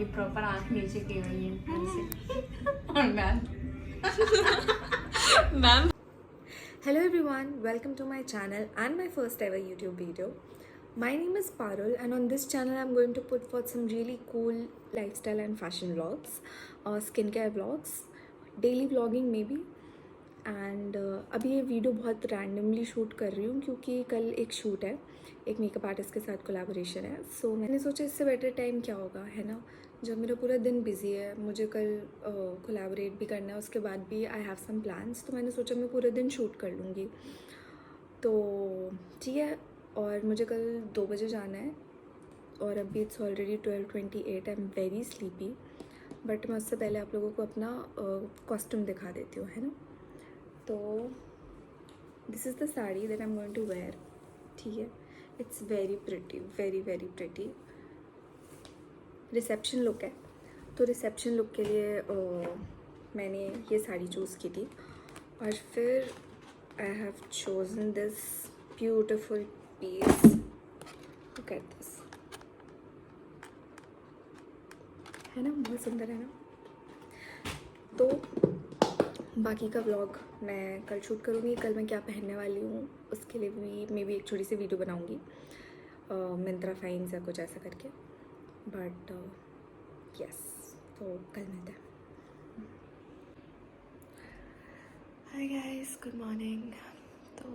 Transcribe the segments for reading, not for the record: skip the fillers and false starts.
ये प्रॉपर आंख नीचे की हुई है ऐसे और ma'am ma'am Hello everyone, welcome to my channel and my first ever YouTube video. My name is Parul and on this channel I'm going to put forth some really cool lifestyle and fashion vlogs, skincare vlogs, daily vlogging maybe. And अभी ये video बहुत randomly shoot कर रही हूँ क्योंकि कल एक shoot है, एक मेकअप आर्टिस्ट के साथ कोलैबोरेशन है. सो मैंने सोचा इससे बेटर टाइम क्या होगा, है ना. जब मेरा पूरा दिन बिजी है, मुझे कल कोलैबोरेट भी करना है, उसके बाद भी आई हैव सम प्लान्स, तो मैंने सोचा मैं पूरे दिन शूट कर लूँगी. तो ठीक है. और मुझे कल 2 बजे जाना है और अभी it's already 12:28. I am very sleepy, but मैं उससे पहले आप लोगों को अपना कॉस्ट्यूम दिखा देती हूँ, है ना. तो this is the sari that I am going to wear. ठीक है. It's very pretty, very very pretty. Reception look है, तो रिसेप्शन लुक के लिए मैंने ये साड़ी चूज़ की थी. और फिर I have chosen this beautiful piece. Look at this, है ना, बहुत सुंदर है ना. तो बाकी का व्लॉग मैं कल शूट करूँगी. कल मैं क्या पहनने वाली हूँ उसके लिए भी मे बी एक छोटी सी वीडियो बनाऊँगी, मिंत्रा फाइन्स या कुछ ऐसा करके. बट यस, तो कल मिलते हैं. Hi guys, good morning. तो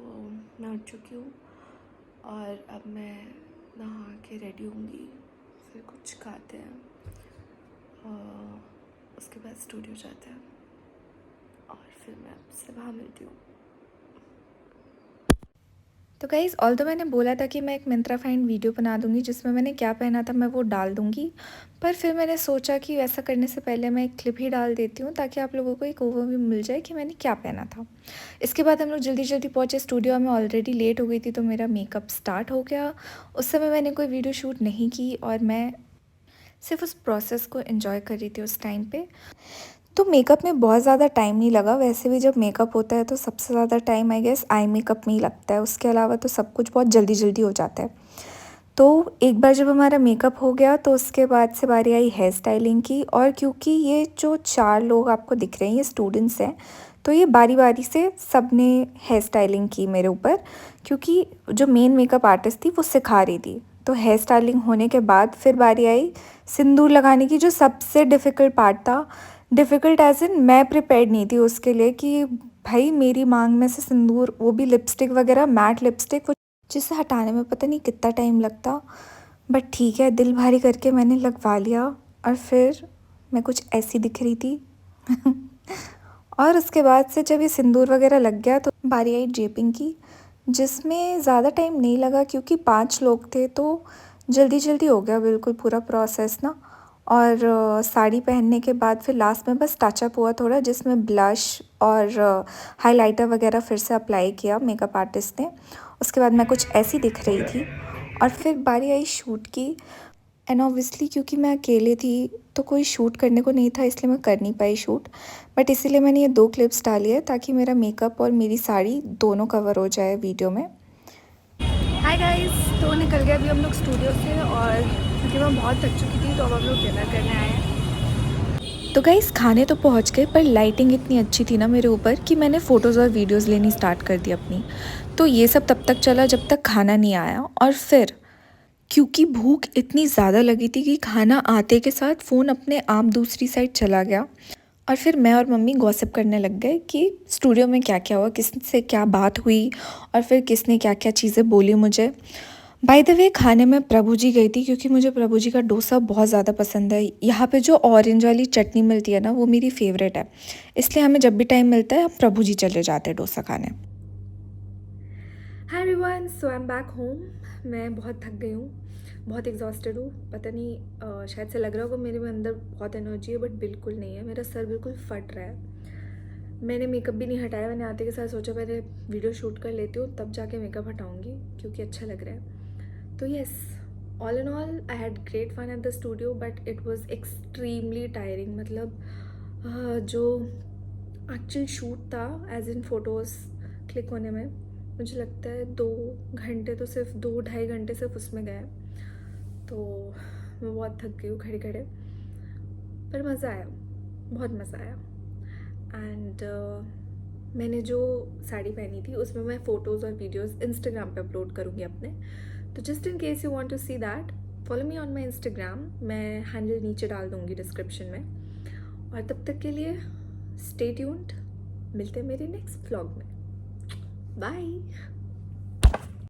मैं उठ चुकी हूँ और अब मैं नहा के रेडी होंगी, फिर कुछ खाते हैं और उसके बाद स्टूडियो जाते हैं और फिर मैं आपसे वहाँ मिलती हूँ. तो गाइज़, ऑल तो मैंने बोला था कि मैं एक मिंत्रा फाइंड वीडियो बना दूँगी जिसमें मैंने क्या पहना था मैं वो डाल दूँगी, पर फिर मैंने सोचा कि वैसा करने से पहले मैं एक क्लिप ही डाल देती हूँ ताकि आप लोगों को एक ओवरव्यू मिल जाए कि मैंने क्या पहना था. इसके बाद हम लोग जल्दी जल्दी पहुँचे स्टूडियो में. ऑलरेडी लेट हो गई थी तो मेरा मेकअप स्टार्ट हो गया. उस समय मैंने कोई वीडियो शूट नहीं की और मैं सिर्फ उस प्रोसेस को एंजॉय कर रही थी उस टाइम पे. तो मेकअप में बहुत ज़्यादा टाइम नहीं लगा. वैसे भी जब मेकअप होता है तो सबसे ज़्यादा time I guess I makeup में ही लगता है. उसके अलावा तो सब कुछ बहुत जल्दी जल्दी हो जाता है. तो एक बार जब हमारा मेकअप हो गया तो उसके बाद से बारी आई हेयर स्टाइलिंग की. और क्योंकि ये जो 4 लोग आपको दिख रहे हैं ये स्टूडेंट्स हैं, तो ये बारी बारी से सब ने हेयर स्टाइलिंग की मेरे ऊपर, क्योंकि जो मेन मेकअप आर्टिस्ट थी वो सिखा रही थी. तो हेयर स्टाइलिंग होने के बाद फिर बारी आई सिंदूर लगाने की, जो सबसे डिफ़िकल्ट पार्ट था. डिफ़िकल्ट एज़ इन मैं प्रिपेयर्ड नहीं थी उसके लिए कि भाई मेरी मांग में से सिंदूर, वो भी लिपस्टिक वगैरह, मैट लिपस्टिक, वो जिसे हटाने में पता नहीं कितना टाइम लगता. बट ठीक है, दिल भारी करके मैंने लगवा लिया और फिर मैं कुछ ऐसी दिख रही थी. और उसके बाद से जब ये सिंदूर वगैरह लग गया तो बारी आई ड्रेपिंग की, जिसमें ज़्यादा टाइम नहीं लगा क्योंकि 5 लोग थे तो जल्दी जल्दी हो गया बिल्कुल पूरा प्रोसेस ना. और साड़ी पहनने के बाद फिर लास्ट में बस टचअप हुआ थोड़ा, जिसमें ब्लश और हाइलाइटर वगैरह फिर से अप्लाई किया मेकअप आर्टिस्ट ने. उसके बाद मैं कुछ ऐसी दिख रही थी और फिर बारी आई शूट की. एंड ऑब्वियसली क्योंकि मैं अकेले थी तो कोई शूट करने को नहीं था, इसलिए मैं कर नहीं पाई शूट. बट इसीलिए मैंने ये 2 क्लिप्स डाली है ताकि मेरा मेकअप और मेरी साड़ी दोनों कवर हो जाए वीडियो में. हाय गाइस, तो निकल गए अभी हम लोग स्टूडियो से और क्योंकि मैं बहुत थक चुकी थी तो अब हम लोग डिनर करने आए हैं. तो गाइस, खाने तो पहुंच गए पर लाइटिंग इतनी अच्छी थी ना मेरे ऊपर कि मैंने फ़ोटोज़ और वीडियोज़ लेनी स्टार्ट कर दी अपनी. तो ये सब तब तक चला जब तक खाना नहीं आया. और फिर क्योंकि भूख इतनी ज़्यादा लगी थी कि खाना आते के साथ फ़ोन अपने आप दूसरी साइड चला गया. और फिर मैं और मम्मी गॉसिप करने लग गए कि स्टूडियो में क्या क्या हुआ, किससे क्या बात हुई और फिर किसने क्या क्या चीज़ें बोली मुझे. बाय द वे, खाने में प्रभु जी गई थी क्योंकि मुझे प्रभु जी का डोसा बहुत ज़्यादा पसंद है. यहाँ पे जो ऑरेंज वाली चटनी मिलती है ना वो मेरी फेवरेट है, इसलिए हमें जब भी टाइम मिलता है हम प्रभु जी चले जाते हैं डोसा खाने. Hi everyone, so I am back home. मैं बहुत थक गई हूँ, बहुत एग्जॉस्टेड हूँ. पता नहीं शायद से लग रहा होगा मेरे में अंदर बहुत एनर्जी है, बट बिल्कुल नहीं है. मेरा सर बिल्कुल फट रहा है. मैंने मेकअप भी नहीं हटाया. मैंने आते के साथ सोचा पहले वीडियो शूट कर लेती हूँ तब जाके मेकअप हटाऊँगी क्योंकि अच्छा लग रहा है. तो yes, all in all I had great fun at the studio but it was extremely tiring. मतलब जो एक्चुअल शूट था एज इन फ़ोटोज़ क्लिक होने में, मुझे लगता है 2 घंटे तो सिर्फ 2-2.5 घंटे सिर्फ उसमें गए. तो मैं बहुत थक गई हूँ खड़े खड़े. पर मज़ा आया, बहुत मज़ा आया। एंड मैंने जो साड़ी पहनी थी उसमें मैं फ़ोटोज़ और वीडियोज़ इंस्टाग्राम पे अपलोड करूँगी अपने, तो just in case you want to see that follow me on my Instagram, मैं हैंडल नीचे डाल दूँगी डिस्क्रिप्शन में। और तब तक के लिए स्टे ट्यून्ड, मिलते हैं मेरे नेक्स्ट व्लॉग में। बाय।